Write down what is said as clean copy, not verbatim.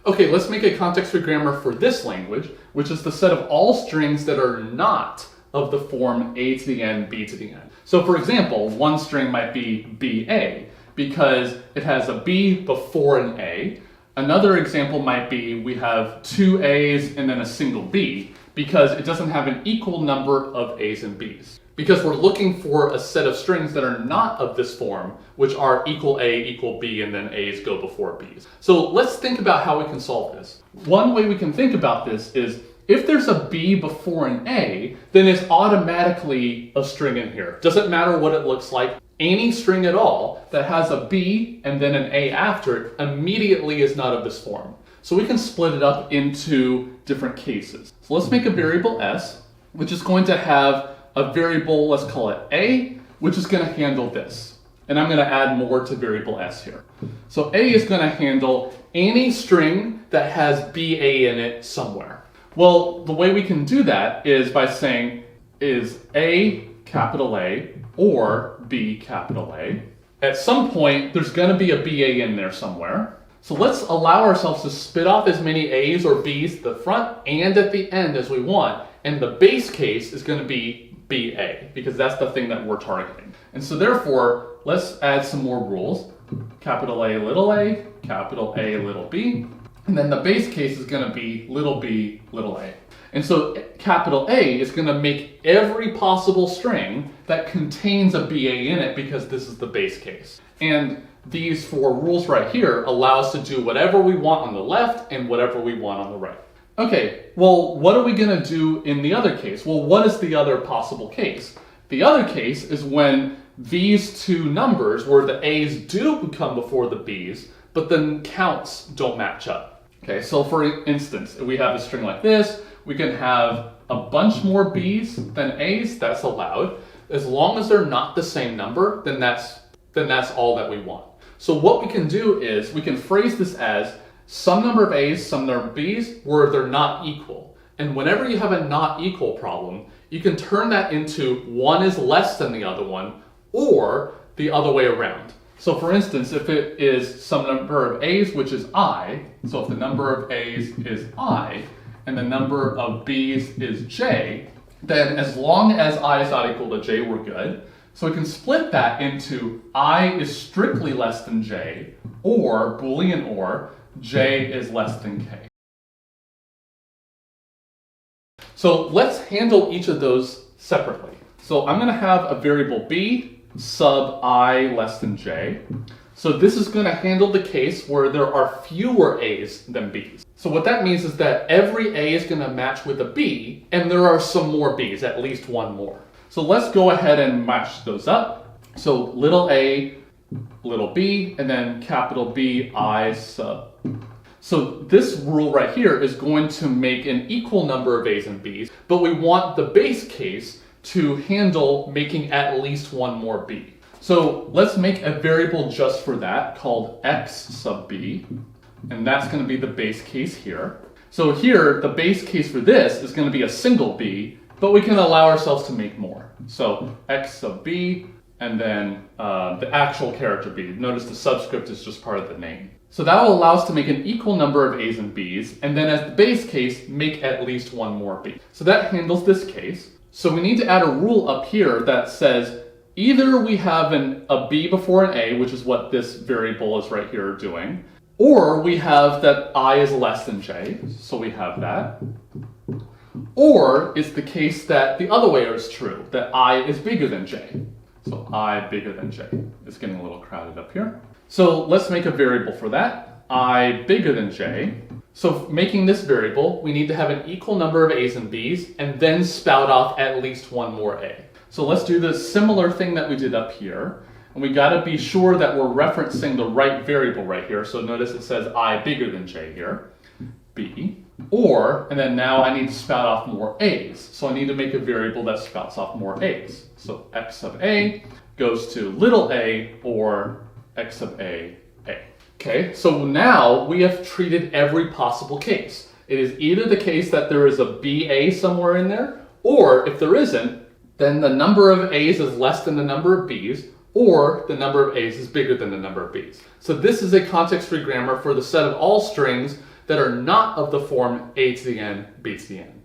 Okay, let's make a context-free grammar for this language, which is the set of all strings that are not of the form a to the n, b to the n. So for example, one string might be ba because it has a b before an a. Another example might be we have two a's and then a single b because it doesn't have an equal number of a's and b's. Because we're looking for a set of strings that are not of this form, which are equal a, equal b, and then a's go before b's. So let's think about how we can solve this. One way we can think about this is if there's a b before an a, then it's automatically a string in here. Doesn't matter what it looks like. Any string at all that has a b and then an a after it immediately is not of this form. So we can split it up into different cases. So let's make a variable s, which is going to have a variable, let's call it a, which is going to handle this. And I'm going to add more to variable s here. So a is going to handle any string that has ba in it somewhere. Well, the way we can do that is by saying is a capital A or b capital A. At some point, there's going to be a ba in there somewhere. So let's allow ourselves to spit off as many a's or b's at the front and at the end as we want. And the base case is going to be BA, because that's the thing that we're targeting. And so therefore, let's add some more rules. Capital A, little b, and then the base case is going to be little b, little a. And so capital A is going to make every possible string that contains a BA in it because this is the base case. And these four rules right here allow us to do whatever we want on the left and whatever we want on the right. Okay, well, what are we going to do in the other case? Well, what is the other possible case? The other case is when these two numbers, where the a's do come before the b's, but the counts don't match up. Okay, so for instance, if we have a string like this, we can have a bunch more b's than a's, that's allowed. As long as they're not the same number, then that's all that we want. So what we can do is we can phrase this as some number of a's, some number of b's, where they're not equal. And whenever you have a not equal problem, you can turn that into one is less than the other one, or the other way around. So for instance, if it is some number of a's, which is I, so if the number of a's is I, and the number of b's is j, then as long as I is not equal to j, we're good. So we can split that into I is strictly less than j, or Boolean or, j is less than k. So let's handle each of those separately. So I'm going to have a variable b sub I less than j. So this is going to handle the case where there are fewer a's than b's. So what that means is that every a is going to match with a b, and there are some more b's, at least one more. So let's go ahead and match those up. So little a, little b, and then capital B I sub. So this rule right here is going to make an equal number of a's and b's, but we want the base case to handle making at least one more b. So let's make a variable just for that called x sub b, and that's going to be the base case here. So here, the base case for this is going to be a single b, but we can allow ourselves to make more. So x sub b, and then the actual character b. Notice the subscript is just part of the name. So that will allow us to make an equal number of a's and b's, and then as the base case, make at least one more b. So that handles this case. So we need to add a rule up here that says either we have a b before an a, which is what this variable is right here doing, or we have that I is less than j, so we have that. Or it's the case that the other way is true, that I is bigger than j. So I bigger than j. It's getting a little crowded up here. So let's make a variable for that, I bigger than j. So making this variable, we need to have an equal number of a's and b's, and then spout off at least one more a. So let's do the similar thing that we did up here. And we got to be sure that we're referencing the right variable right here. So notice it says I bigger than j here, b. Or, and then now I need to spout off more a's. So I need to make a variable that spouts off more a's. So x sub a goes to little a, or x sub a. Okay, so now we have treated every possible case. It is either the case that there is a BA somewhere in there, or if there isn't, then the number of A's is less than the number of B's, or the number of A's is bigger than the number of B's. So this is a context-free grammar for the set of all strings that are not of the form a to the n, b to the n.